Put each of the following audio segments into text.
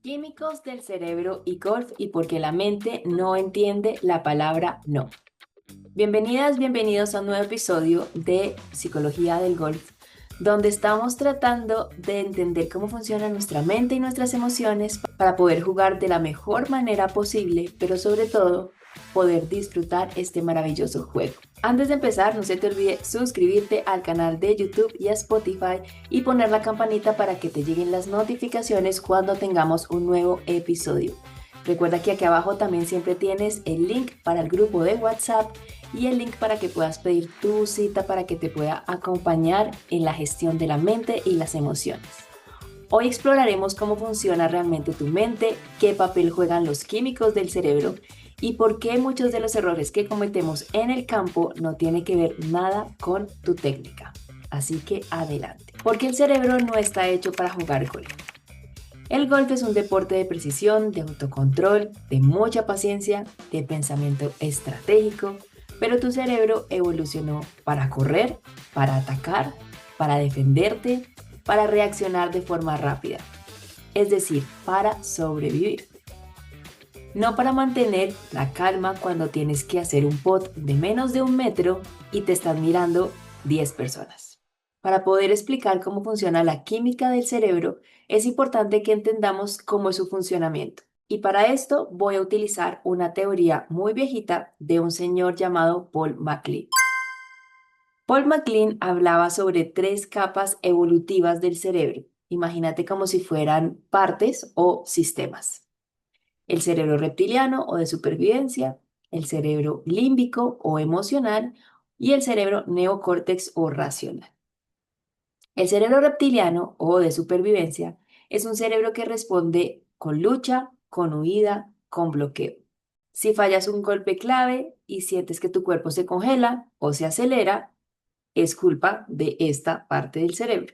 Químicos del cerebro y golf y porque la mente no entiende la palabra no. Bienvenidas, bienvenidos a un nuevo episodio de Psicología del Golf, donde estamos tratando de entender cómo funciona nuestra mente y nuestras emociones para poder jugar de la mejor manera posible, pero sobre todo poder disfrutar este maravilloso juego. Antes de empezar, no se te olvide suscribirte al canal de YouTube y a Spotify y poner la campanita para que te lleguen las notificaciones cuando tengamos un nuevo episodio. Recuerda que aquí abajo también siempre tienes el link para el grupo de WhatsApp y el link para que puedas pedir tu cita para que te pueda acompañar en la gestión de la mente y las emociones. Hoy exploraremos cómo funciona realmente tu mente, qué papel juegan los químicos del cerebro y por qué muchos de los errores que cometemos en el campo no tienen que ver nada con tu técnica. Así que adelante. Porque el cerebro no está hecho para jugar golf. El golf es un deporte de precisión, de autocontrol, de mucha paciencia, de pensamiento estratégico, pero tu cerebro evolucionó para correr, para atacar, para defenderte, para reaccionar de forma rápida, es decir, para sobrevivir. No para mantener la calma cuando tienes que hacer un pot de menos de 1 metro y te están mirando 10 personas. Para poder explicar cómo funciona la química del cerebro, es importante que entendamos cómo es su funcionamiento. Y para esto voy a utilizar una teoría muy viejita de un señor llamado Paul MacLean. Paul MacLean hablaba sobre 3 capas evolutivas del cerebro. Imagínate como si fueran partes o sistemas: el cerebro reptiliano o de supervivencia, el cerebro límbico o emocional y el cerebro neocórtex o racional. El cerebro reptiliano o de supervivencia es un cerebro que responde con lucha, con huida, con bloqueo. Si fallas un golpe clave y sientes que tu cuerpo se congela o se acelera, es culpa de esta parte del cerebro.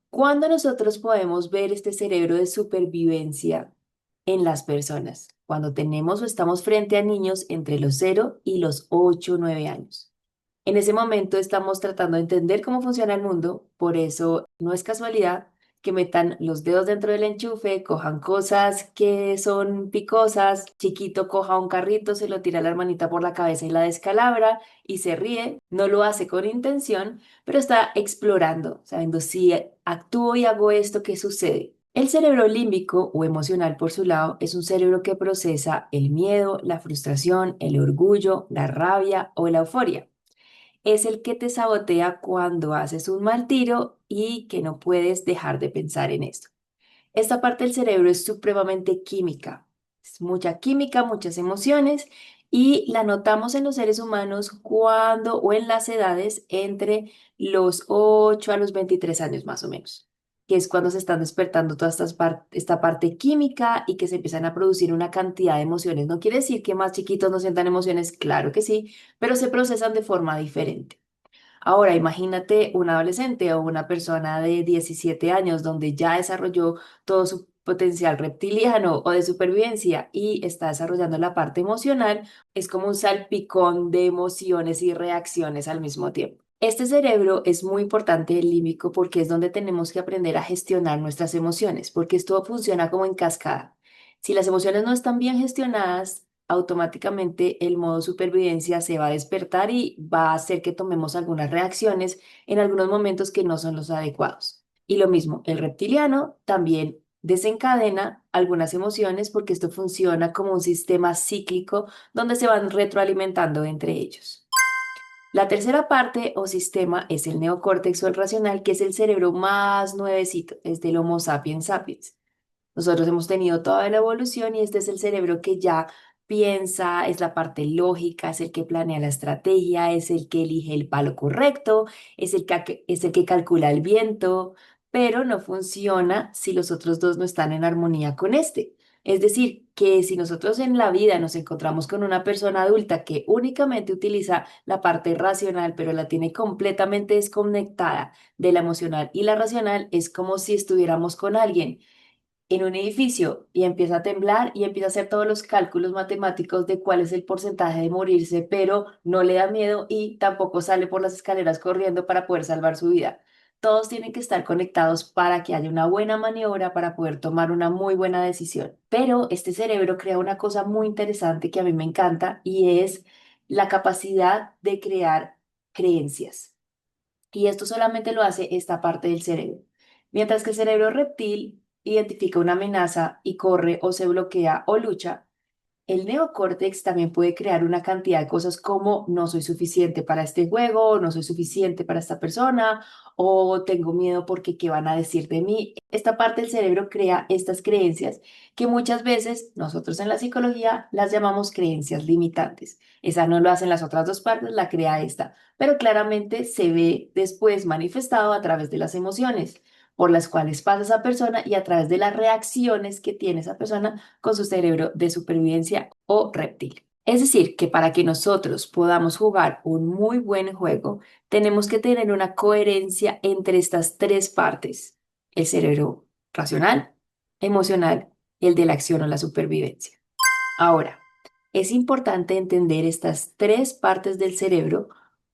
¿Cuándo nosotros podemos ver este cerebro de supervivencia en las personas? Cuando tenemos o estamos frente a niños entre los 0 y los 8 o 9 años. En ese momento estamos tratando de entender cómo funciona el mundo, por eso no es casualidad que metan los dedos dentro del enchufe, cojan cosas que son picosas, chiquito coja un carrito, se lo tira a la hermanita por la cabeza y la descalabra y se ríe, no lo hace con intención, pero está explorando, sabiendo si actúo y hago esto, ¿qué sucede? El cerebro límbico o emocional, por su lado, es un cerebro que procesa el miedo, la frustración, el orgullo, la rabia o la euforia. Es el que te sabotea cuando haces un mal tiro y que no puedes dejar de pensar en esto. Esta parte del cerebro es supremamente química. Es mucha química, muchas emociones y la notamos en los seres humanos cuando o en las edades entre los 8 a los 23 años más o menos, que es cuando se están despertando toda esta parte química y que se empiezan a producir una cantidad de emociones. No quiere decir que más chiquitos no sientan emociones, claro que sí, pero se procesan de forma diferente. Ahora, imagínate un adolescente o una persona de 17 años donde ya desarrolló todo su potencial reptiliano o de supervivencia y está desarrollando la parte emocional, es como un salpicón de emociones y reacciones al mismo tiempo. Este cerebro es muy importante, el límbico, porque es donde tenemos que aprender a gestionar nuestras emociones, porque esto funciona como en cascada. Si las emociones no están bien gestionadas, automáticamente el modo supervivencia se va a despertar y va a hacer que tomemos algunas reacciones en algunos momentos que no son los adecuados. Y lo mismo, el reptiliano también desencadena algunas emociones porque esto funciona como un sistema cíclico donde se van retroalimentando entre ellos. La tercera parte o sistema es el neocórtex o el racional, que es el cerebro más nuevecito, es del Homo sapiens sapiens. Nosotros hemos tenido toda la evolución y este es el cerebro que ya piensa, es la parte lógica, es el que planea la estrategia, es el que elige el palo correcto, es el que calcula el viento, pero no funciona si los otros dos no están en armonía con este. Es decir, que si nosotros en la vida nos encontramos con una persona adulta que únicamente utiliza la parte racional, pero la tiene completamente desconectada de la emocional y la racional, es como si estuviéramos con alguien en un edificio y empieza a temblar y empieza a hacer todos los cálculos matemáticos de cuál es el porcentaje de morirse, pero no le da miedo y tampoco sale por las escaleras corriendo para poder salvar su vida. Todos tienen que estar conectados para que haya una buena maniobra, para poder tomar una muy buena decisión. Pero este cerebro crea una cosa muy interesante que a mí me encanta y es la capacidad de crear creencias. Y esto solamente lo hace esta parte del cerebro. Mientras que el cerebro reptil identifica una amenaza y corre o se bloquea o lucha, el neocórtex también puede crear una cantidad de cosas como no soy suficiente para este juego, no soy suficiente para esta persona, o tengo miedo porque qué van a decir de mí. Esta parte del cerebro crea estas creencias que muchas veces nosotros en la psicología las llamamos creencias limitantes. Esa no lo hacen las otras dos partes, la crea esta, pero claramente se ve después manifestado a través de las emociones por las cuales pasa esa persona y a través de las reacciones que tiene esa persona con su cerebro de supervivencia o reptil. Es decir, que para que nosotros podamos jugar un muy buen juego, tenemos que tener una coherencia entre estas tres partes: el cerebro racional, emocional y el de la acción o la supervivencia. Ahora, es importante entender estas tres partes del cerebro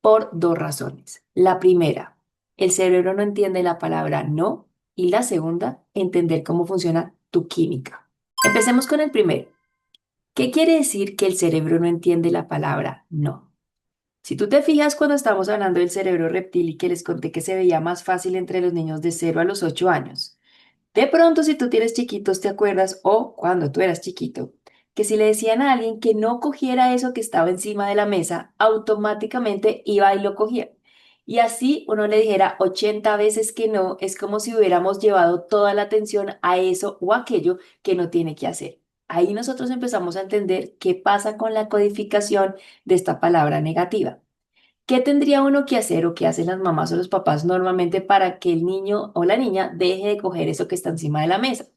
por dos razones. La primera, el cerebro no entiende la palabra no, y la segunda, entender cómo funciona tu química. Empecemos con el primero. ¿Qué quiere decir que el cerebro no entiende la palabra no? Si tú te fijas cuando estamos hablando del cerebro reptil y que les conté que se veía más fácil entre los niños de 0 a los 8 años, de pronto, si tú tienes chiquitos, te acuerdas, o cuando tú eras chiquito, que si le decían a alguien que no cogiera eso que estaba encima de la mesa, automáticamente iba y lo cogía. Y así uno le dijera 80 veces que no, es como si hubiéramos llevado toda la atención a eso o aquello que no tiene que hacer. Ahí nosotros empezamos a entender qué pasa con la codificación de esta palabra negativa. ¿Qué tendría uno que hacer o qué hacen las mamás o los papás normalmente para que el niño o la niña deje de coger eso que está encima de la mesa?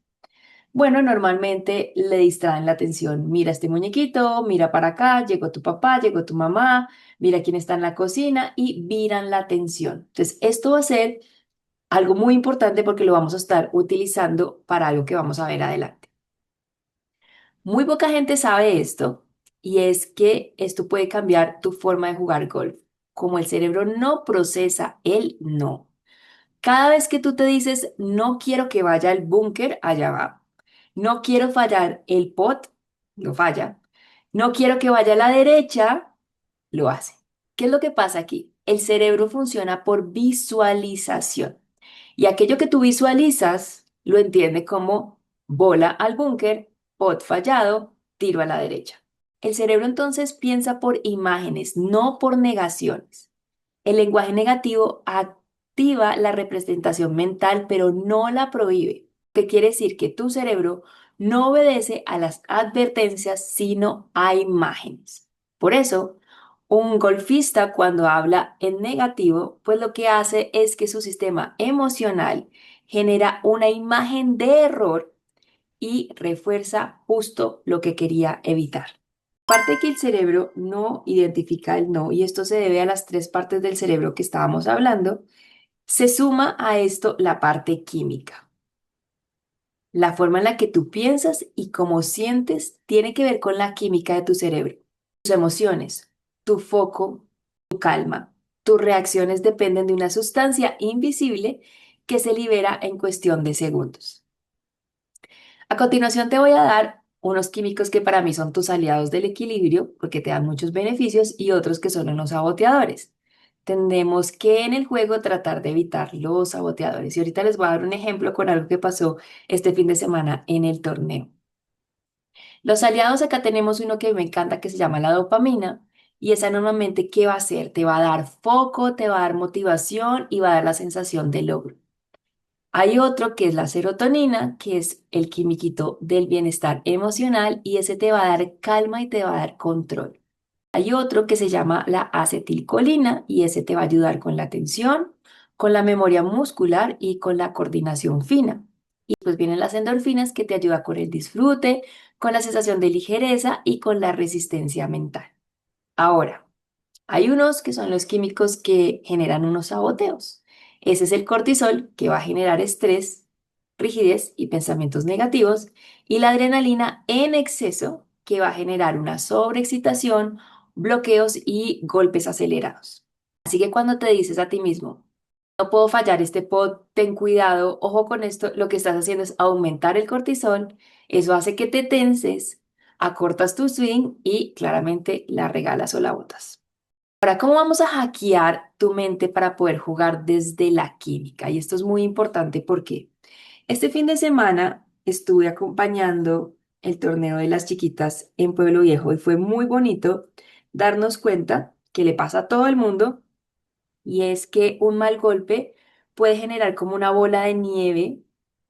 Bueno, normalmente le distraen la atención. Mira este muñequito, mira para acá, llegó tu papá, llegó tu mamá, mira quién está en la cocina y viran la atención. Entonces, esto va a ser algo muy importante porque lo vamos a estar utilizando para algo que vamos a ver adelante. Muy poca gente sabe esto y es que esto puede cambiar tu forma de jugar golf. Como el cerebro no procesa el no. Cada vez que tú te dices, no quiero que vaya el búnker, allá va. No quiero fallar el pot, lo falla. No quiero que vaya a la derecha, lo hace. ¿Qué es lo que pasa aquí? El cerebro funciona por visualización. Y aquello que tú visualizas lo entiende como bola al búnker, pot fallado, tiro a la derecha. El cerebro entonces piensa por imágenes, no por negaciones. El lenguaje negativo activa la representación mental, pero no la prohíbe. ¿Qué quiere decir? Que tu cerebro no obedece a las advertencias, sino a imágenes. Por eso, un golfista cuando habla en negativo, pues lo que hace es que su sistema emocional genera una imagen de error y refuerza justo lo que quería evitar. Parte que el cerebro no identifica el no, y esto se debe a las tres partes del cerebro que estábamos hablando, se suma a esto la parte química. La forma en la que tú piensas y cómo sientes tiene que ver con la química de tu cerebro. Tus emociones, tu foco, tu calma, tus reacciones dependen de una sustancia invisible que se libera en cuestión de segundos. A continuación te voy a dar unos químicos que para mí son tus aliados del equilibrio porque te dan muchos beneficios y otros que son unos saboteadores. Tenemos que en el juego tratar de evitar los saboteadores. Y ahorita les voy a dar un ejemplo con algo que pasó este fin de semana en el torneo. Los aliados, acá tenemos uno que me encanta que se llama la dopamina. Y esa normalmente, ¿qué va a hacer? Te va a dar foco, te va a dar motivación y va a dar la sensación de logro. Hay otro que es la serotonina, que es el quimiquito del bienestar emocional y ese te va a dar calma y te va a dar control. Hay otro que se llama la acetilcolina y ese te va a ayudar con la atención, con la memoria muscular y con la coordinación fina. Y pues vienen las endorfinas que te ayudan con el disfrute, con la sensación de ligereza y con la resistencia mental. Ahora, hay unos que son los químicos que generan unos saboteos. Ese es el cortisol, que va a generar estrés, rigidez y pensamientos negativos, y la adrenalina en exceso, que va a generar una sobreexcitación, bloqueos y golpes acelerados. Así que cuando te dices a ti mismo, No puedo fallar este pod, ten cuidado, ojo con esto, lo que estás haciendo es aumentar el cortisol, eso hace que te tenses, acortas tu swing y claramente la regalas o la botas. Ahora, ¿cómo vamos a hackear tu mente para poder jugar desde la química? Y esto es muy importante porque este fin de semana estuve acompañando el torneo de las chiquitas en Pueblo Viejo y fue muy bonito darnos cuenta que le pasa a todo el mundo y es que un mal golpe puede generar como una bola de nieve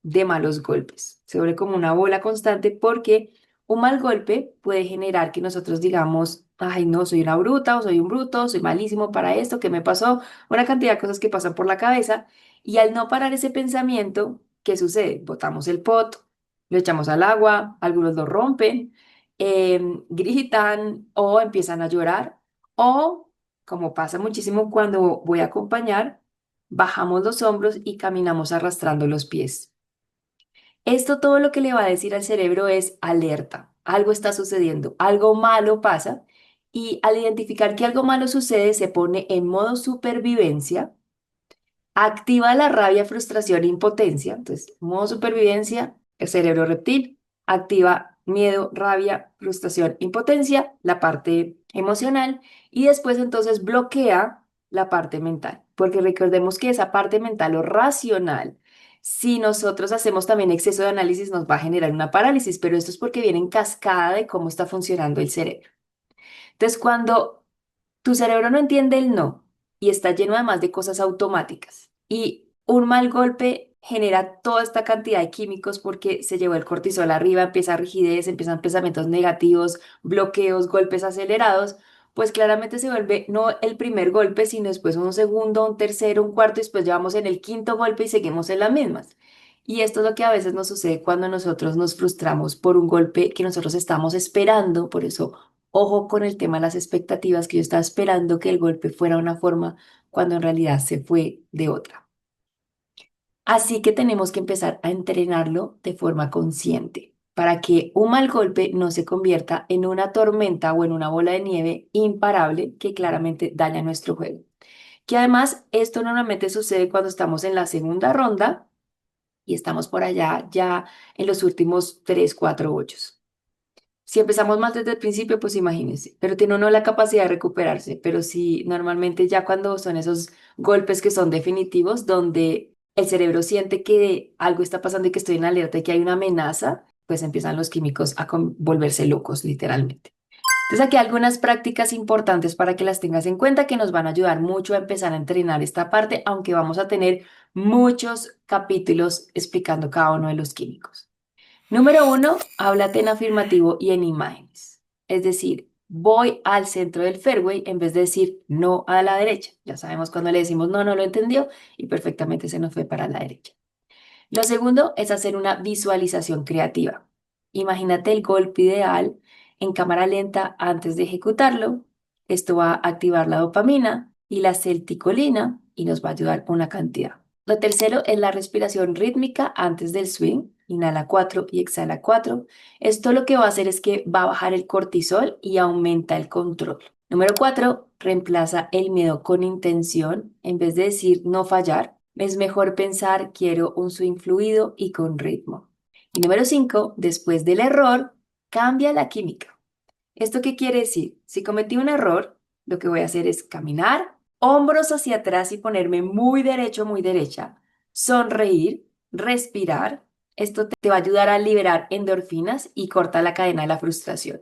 de malos golpes. Se vuelve como una bola constante porque un mal golpe puede generar que nosotros digamos, ay, no, soy una bruta o soy un bruto, soy malísimo para esto, ¿qué me pasó? Una cantidad de cosas que pasan por la cabeza y al no parar ese pensamiento, ¿qué sucede? Botamos el pot, lo echamos al agua, algunos lo rompen, gritan o empiezan a llorar o como pasa muchísimo cuando voy a acompañar, bajamos los hombros y caminamos arrastrando los pies. Esto todo lo que le va a decir al cerebro es alerta, algo está sucediendo, algo malo pasa y al identificar que algo malo sucede se pone en modo supervivencia, activa la rabia, frustración e impotencia. Entonces, modo supervivencia, el cerebro reptil, activa miedo, rabia, frustración, impotencia, la parte emocional, y después entonces bloquea la parte mental, porque recordemos que esa parte mental o racional, si nosotros hacemos también exceso de análisis, nos va a generar una parálisis, pero esto es porque viene en cascada de cómo está funcionando el cerebro. Entonces, cuando tu cerebro no entiende el no y está lleno además de cosas automáticas. Y un mal golpe genera toda esta cantidad de químicos porque se llevó el cortisol arriba, empieza rigidez, empiezan pensamientos negativos, bloqueos, golpes acelerados. Pues claramente se vuelve no el primer golpe, sino después un segundo, un tercero, un cuarto, y después llevamos en el quinto golpe y seguimos en las mismas. Y esto es lo que a veces nos sucede cuando nosotros nos frustramos por un golpe que nosotros estamos esperando. Por eso ojo con el tema de las expectativas, que yo estaba esperando que el golpe fuera de una forma cuando en realidad se fue de otra. Así que tenemos que empezar a entrenarlo de forma consciente para que un mal golpe no se convierta en una tormenta o en una bola de nieve imparable que claramente daña nuestro juego. Que además esto normalmente sucede cuando estamos en la segunda ronda y estamos por allá ya en los últimos 3 4 hoyos. Si empezamos mal desde el principio, pues imagínense, pero tiene uno la capacidad de recuperarse, pero sí, normalmente ya cuando son esos golpes que son definitivos, donde el cerebro siente que algo está pasando y que estoy en alerta y que hay una amenaza, pues empiezan los químicos a volverse locos, literalmente. Entonces aquí hay algunas prácticas importantes para que las tengas en cuenta que nos van a ayudar mucho a empezar a entrenar esta parte, aunque vamos a tener muchos capítulos explicando cada uno de los químicos. Número uno, háblate en afirmativo y en imágenes. Es decir, voy al centro del fairway en vez de decir no a la derecha. Ya sabemos cuando le decimos no, no lo entendió y perfectamente se nos fue para la derecha. Lo segundo es hacer una visualización creativa. Imagínate el golpe ideal en cámara lenta antes de ejecutarlo. Esto va a activar la dopamina y la celticolina y nos va a ayudar una cantidad. Lo tercero es la respiración rítmica antes del swing. Inhala 4 y exhala 4. Esto lo que va a hacer es que va a bajar el cortisol y aumenta el control. Número 4, reemplaza el miedo con intención. En vez de decir no fallar, es mejor pensar quiero un swing fluido y con ritmo. Y número 5, después del error, cambia la química. ¿Esto qué quiere decir? Si cometí un error, lo que voy a hacer es caminar, hombros hacia atrás y ponerme muy derecho, muy derecha, sonreír, respirar. Esto te va a ayudar a liberar endorfinas y corta la cadena de la frustración.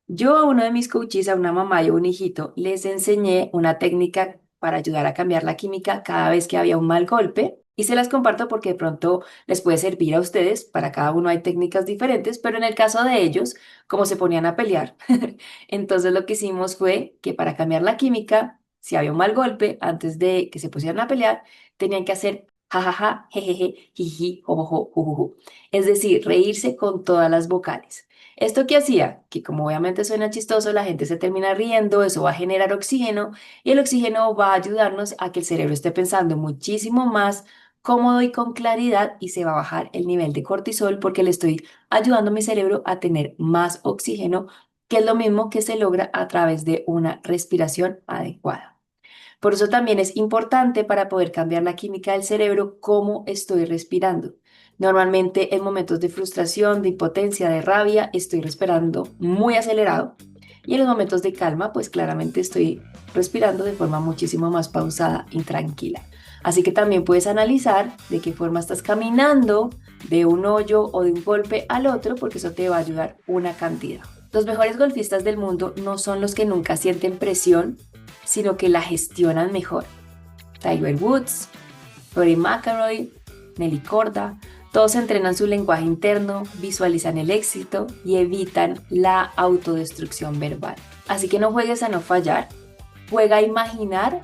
Yo a uno de mis coaches, a una mamá y a un hijito, les enseñé una técnica para ayudar a cambiar la química cada vez que había un mal golpe y se las comparto porque de pronto les puede servir a ustedes. Para cada uno hay técnicas diferentes, pero en el caso de ellos, como se ponían a pelear, entonces lo que hicimos fue que para cambiar la química, si había un mal golpe, antes de que se pusieran a pelear, tenían que hacer jajaja, jejeje, jiji, jojojo, jujuju. Es decir, reírse con todas las vocales. ¿Esto qué hacía? Que como obviamente suena chistoso, la gente se termina riendo, eso va a generar oxígeno y el oxígeno va a ayudarnos a que el cerebro esté pensando muchísimo más cómodo y con claridad y se va a bajar el nivel de cortisol porque le estoy ayudando a mi cerebro a tener más oxígeno, que es lo mismo que se logra a través de una respiración adecuada. Por eso también es importante para poder cambiar la química del cerebro cómo estoy respirando. Normalmente en momentos de frustración, de impotencia, de rabia, estoy respirando muy acelerado y en los momentos de calma, pues claramente estoy respirando de forma muchísimo más pausada y tranquila. Así que también puedes analizar de qué forma estás caminando de un hoyo o de un golpe al otro, porque eso te va a ayudar una cantidad. Los mejores golfistas del mundo no son los que nunca sienten presión, sino que la gestionan mejor. Tiger Woods, Rory McIlroy, Nelly Korda, todos entrenan su lenguaje interno, visualizan el éxito y evitan la autodestrucción verbal. Así que no juegues a no fallar, juega a imaginar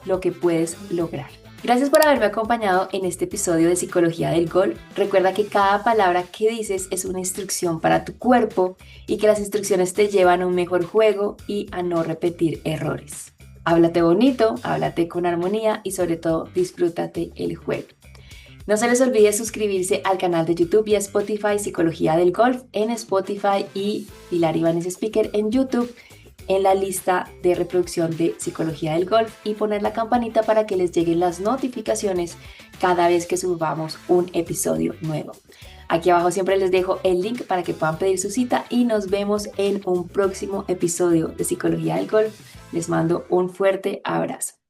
lo que puedes lograr. Gracias por haberme acompañado en este episodio de Psicología del Golf. Recuerda que cada palabra que dices es una instrucción para tu cuerpo y que las instrucciones te llevan a un mejor juego y a no repetir errores. Háblate bonito, háblate con armonía y sobre todo disfrútate el juego. No se les olvide suscribirse al canal de YouTube y a Spotify Psicología del Golf en Spotify y Pilar Ibáñez Speaker en YouTube en la lista de reproducción de Psicología del Golf y poner la campanita para que les lleguen las notificaciones cada vez que subamos un episodio nuevo. Aquí abajo siempre les dejo el link para que puedan pedir su cita y nos vemos en un próximo episodio de Psicología del Golf. Les mando un fuerte abrazo.